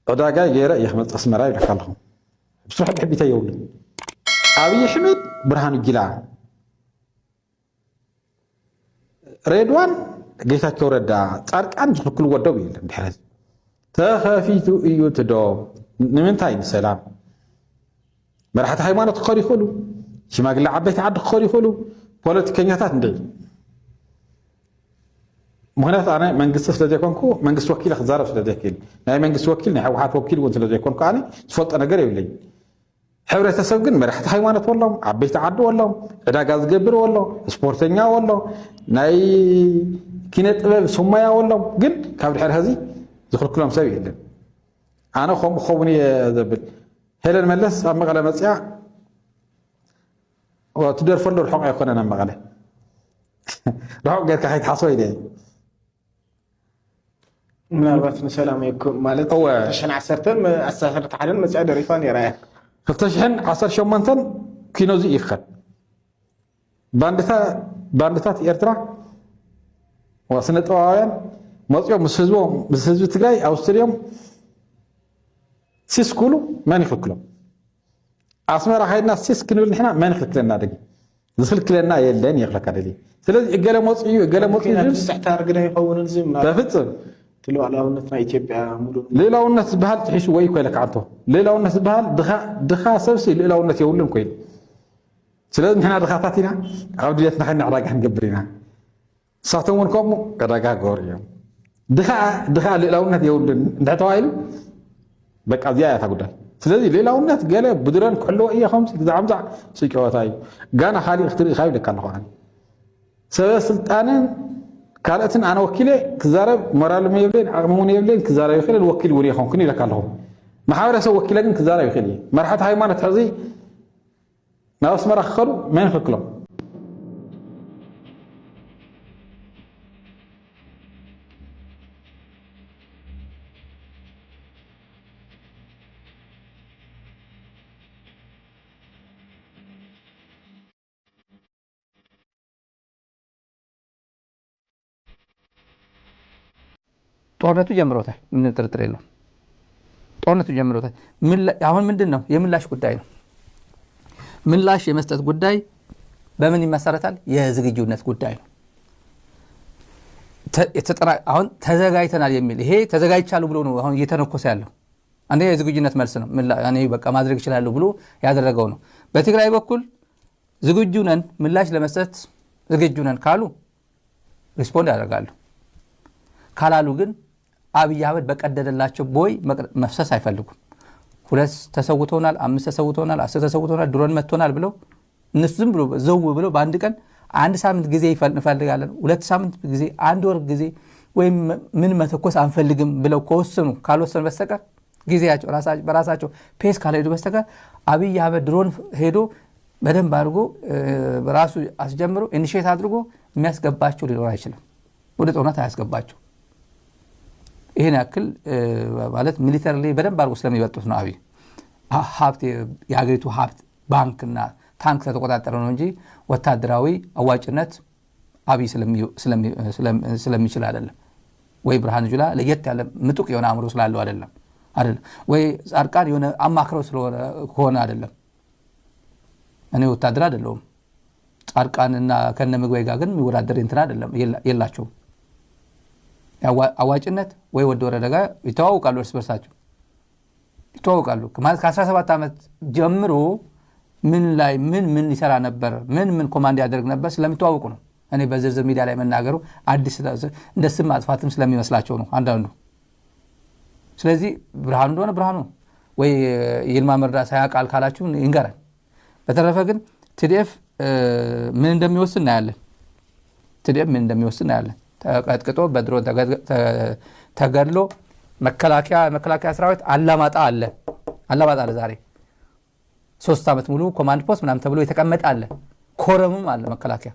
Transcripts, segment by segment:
عداقة غير يخمس أسمراء يركالهم بصراحة بحبيتها يولي أبي أحمد برهان الجلاع ريدوان قيتها كوردا تارك أنت كل ودو يلا بحاز تخافيتو إيو تدو نمنتاين سلام مرحة حيوانات خوري خلو شما قل عبيت عد خوري خلو بوليتيكينياتات ندي مهنات أنا منقص لديكونكو منقص وكيل خزارة لديكيل ناي منقص وكيل ناي وحات وكيل وانت لديكونكو أنا تفوت أنا قريب لي حورة تسوقن مرحة حيوانات والله عبيت عد والله عداقاز قبر والله سبورتينيا والله ناي كينت سمايا والله قل كابل حير هذي دخل كلهم سوي إلا أنا خوبني ذبل هلا الملس أما قال مسيا وتدير فلو الحق يكون أنا مقاله الحق قال كحيت حصوي ده من الوقت سلام عليكم مالت عشان عسرتم أسافرت على المسعد ريفان يرايح خلتشحن عصر شمانتن كينوزي يخد باندتات إيرترا وسنة طوائن مصيو مسهزو تقاي أوستريوم سيس كولو ما نخلق لهم أسمع راح يدنا سيس كنول نحنا ما نخلق لنا دقي نخلق لنا يلين يخلق هذا سلازي إقالة مصيو استحتار قده يقون الزم تفتن تلو على ونتنا إثيوبيا مولو ليلا ونت بهال تحيش ويك ولا كعته ليلا ونت بهال دخا سبسي ليلا ونت يقولون كوين سلازي نحنا دخاتاتنا عوديتنا خلينا عراقة نقبرينا ساتونكم عراقة غوريا دخا ليلا ونت يقولون نعتوايل بقى زياده تقول ስለዚህ ሌላውነት ገለ ብድረን ከሎ እየ خمس ዛምዛ ሲቀወታይ ጋና خالي اختري خايب لك الله عنه سبب سلطانن ካልእትን አነ ወኪለ ክዛረብ ሞራል መይብለን አቅሙን ይብለን ክዛረብ ይخل ወኪል ወሪ ሆንኩኝ لك الله ማህበረሰብ ወኪለ ግን ክዛረብ ይخل መርሐት ሃይማኖት ህዚ ናውስ መራኸሩ ማን ፈክሎም ጦርነቱ ጀምሮታል ምን ጥርጥር የለው ጦርነቱ ጀምሮታል አሁን ምንድነው የምላሽ ጉዳይ ነው ምላሽ የመስጠት ጉዳይ በምን ይመሰረታል የዝግጁነት ጉዳይ ነው አሁን ተዘጋጅተናል የሚል ይሄ ተዘጋጅቻለሁ ብሎ ነው አሁን እየተነኮሰ ያለው አንዴ የዝግጁነት መልስ ነው እኔ በቃ ማድረግ ይችላል ብሎ ያደረገው ነው በትግራይ በኩል ዝግጁ ነን ምላሽ ለመስጠት ዝግጁ ነን ካሉ ሪስፖንድ ያደርጋሉ ካላሉ ግን አብይ አህመድ በቀደደላቸው ቦይ መፍሰስ አይፈልጉም ሁለት ተሰውተውናል አምስት ተሰውተውናል 10 ተሰውተውናል ድሮን መጥቶናል ብለው እነሱ ዝም ብሎ ዘው ብለው በአንድ ቀን አንድ ሳምንት ጊዜ ይፈልጋለን ሁለት ሳምንት ጊዜ አንድ ወር ጊዜ ወይ ምን መተኮስ አንፈልግም ብለው ከወሰኑ ካልወሰኑ በስተቀር ጊዜያቸው በራሳቸው ፔስ ካልሄዱ በስተቀር አብይ አህመድ ድሮን ሄዶ በደንብ አድርጎ በራሱ አስጀምሮ ኢኒሺየት አድርጎ የሚያስገባቸው ሊኖር አይችልም ወደ ጦርነት አያስገባቸው ይሄን ያክል ማለት ሚሊተሪ በደንብ አድርጎ ስለሚበጡት ነው አብይ ሀብት የሀገሪቱ ሀብት ባንክና ታንክ ተቆጣጠረ ነው እንጂ ወታደራዊ አዋጭነት አብይ ስለሚችል አይደለም ወይ ብርሃኑ ጁላ ለየት ያለ ምጡቅ የሆነ አእምሮ ስላለው አይደለም ወይ ጻድቃን የሆነ አማክረው ስለሆነ አይደለም እኔ ወታደር አይደለሁም ጻድቃንና ከነምግባይ ጋር ግን የሚወዳደር እንትና አይደለም የላቸውም አዋጭነት ወይ ወደ ወረዳ ጋር ይተዋወቃሉ እርስ በርሳቸው ይተዋወቃሉ ከ17 ዓመት ጀምሮ ምን ላይ ምን ይሰራ ነበር ምን ኮማንድ ያደርግ ነበር ስለሚተዋወቁ ነው እኔ በዝርዝር ሚዲያ ላይ መናገሩ አዲስ እንደ ስም አጥፋትም ስለሚመስላቸው ነው አንዳንዱ ስለዚህ ብርሃኑ እንደሆነ ብርሃኑ ወይ ይልማ መርዳሳ ያቃል ካላችሁ ይንገራል በተረፈ ግን TDF ምን እንደሚወስን እናያለን TDF ምን እንደሚወስን እናያለን ተቀጥቅጦ በድሮን ተገድሎ መከላከያ ሰራዊት አላማጣ አለ ዛሬ 3 አመት ሙሉ ኮማንድ ፖስት ምናምን ተብሎ የተቀመጠ አለ ኮረምም አለ መከላከያ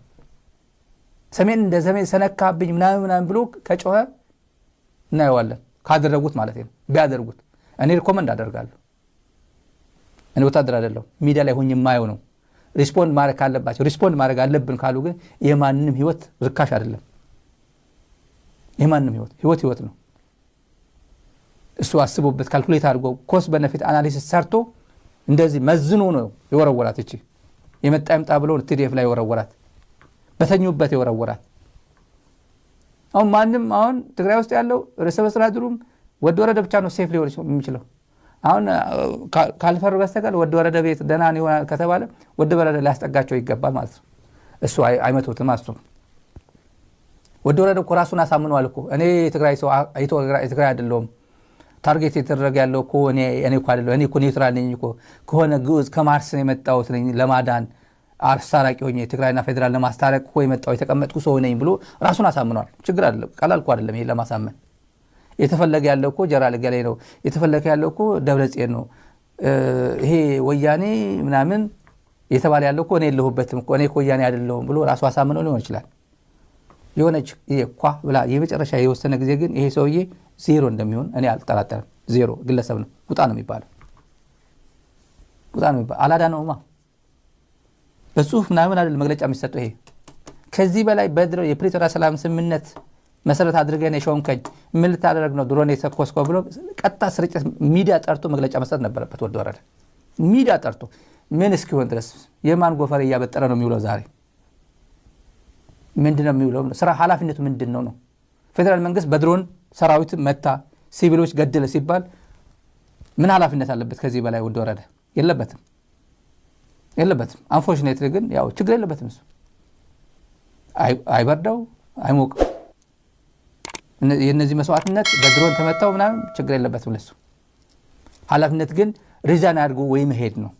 ሰሜን እንደ ሰሜን ሰነካብኝ ምናምን ብሎ ከጮኸ እናየዋለን ካደረጉት ማለት ነው ቢያደርጉት እኔ ሪኮመንድ አደርጋለሁ እኔ ወታደር አይደለም ሚዲያ ላይ ሆኜ ማየው ነው ሪስፖንድ ማድረግ አለባቸው ሪስፖንድ ማድረግ አለብን ካሉ ግን የማንንም ህይወት ርካሽ አይደለም የማንንም ህይወት ነው እሱ አስቦበት ካልኩሌት አድርጎ ኮስት በነፊት አናሊሲስ ሰርቶ እንደዚህ መዝኖ ነው የወረወራት። እቺ የመጣ ይምጣ ብሎ ቲዲኤፍ ላይ የወረወራት በተኙበት የወረወራት። አሁን ማንም አሁን ትግራይ ውስጥ ያለው ርዕሰ መስተዳድሩም ወደ ወረደ ብቻ ነው ሴፍ ሊሆን የሚችለው። አሁን ካልፈሩ በስተቀር ወደ ወረደ ቤት ደህና ነው ከተባለ ወደ ወረደ ሊያስጠጋቸው ይገባል ማለት ነው። እሱ አይመቱትም አስቱ ወደ ወረደ እኮ ራሱን አሳምኗል እኮ እኔ ትግራይ ሰው ትግራይ አይደለሁም ታርጌት የተደረገ ያለው እኮ እኔ እኮ አይደለሁ እኔ እኮ ኒውትራል ነኝ እኮ ከሆነ ግዑዝ ከማርስ ነው የመጣሁት ነኝ ለማዳን አርሳራቂ ሆኜ ትግራይና ፌደራል ለማስታረቅ እኮ የመጣው የተቀመጥኩ ሰው ነኝ ብሎ ራሱን አሳምኗል። ችግር አይደለም፣ ቀላል እኮ አይደለም ይሄ ለማሳመን። የተፈለገ ያለው እኮ ጀነራል ገሌ ነው፣ የተፈለገ ያለው እኮ ደብረጽዮን ነው፣ ይሄ ወያኔ ምናምን የተባለ ያለው እኮ እኔ የለሁበትም እኮ እኔ እኮ ወያኔ አይደለሁም ብሎ ራሱ አሳምነው ሊሆን ይችላል። የሆነች ይሄ ብላ የመጨረሻ የወሰነ ጊዜ ግን ይሄ ሰውዬ ዜሮ እንደሚሆን እኔ አልጠራጠርም። ዜሮ ግለሰብ ነው፣ ውጣ ነው የሚባለው። ውጣ ነው የሚባለው። አላዳነውማ በጽሁፍ ምናምን አይደል መግለጫ የሚሰጠው። ይሄ ከዚህ በላይ በድሮ የፕሪቶሪያ ሰላም ስምምነት መሰረት አድርገን የሾምከኝ ምን ልታደርግ ነው ድሮን የተኮስከው ብሎ ቀጥታ ስርጭት ሚዲያ ጠርቶ መግለጫ መስጠት ነበረበት። ወደ ወረደ ሚዲያ ጠርቶ ምን እስኪሆን ድረስ የማን ጎፈሬ እያበጠረ ነው የሚውለው? ዛሬ ምንድነው የሚውለው? ስራ ኃላፊነቱ ምንድነው ነው? ፌደራል መንግስት በድሮን ሰራዊት መታ ሲቪሎች ገደለ ሲባል ምን ኃላፊነት አለበት? ከዚህ በላይ ወደ ወረደ የለበትም። አንፎርቹኔትሊ ግን ያው ችግር የለበትም። እሱ አይበርዳው አይሞቅ የነዚህ መስዋዕትነት በድሮን ተመታው ምናምን ችግር የለበትም ለሱ። ኃላፊነት ግን ሪዛን አድርጎ ወይ መሄድ ነው።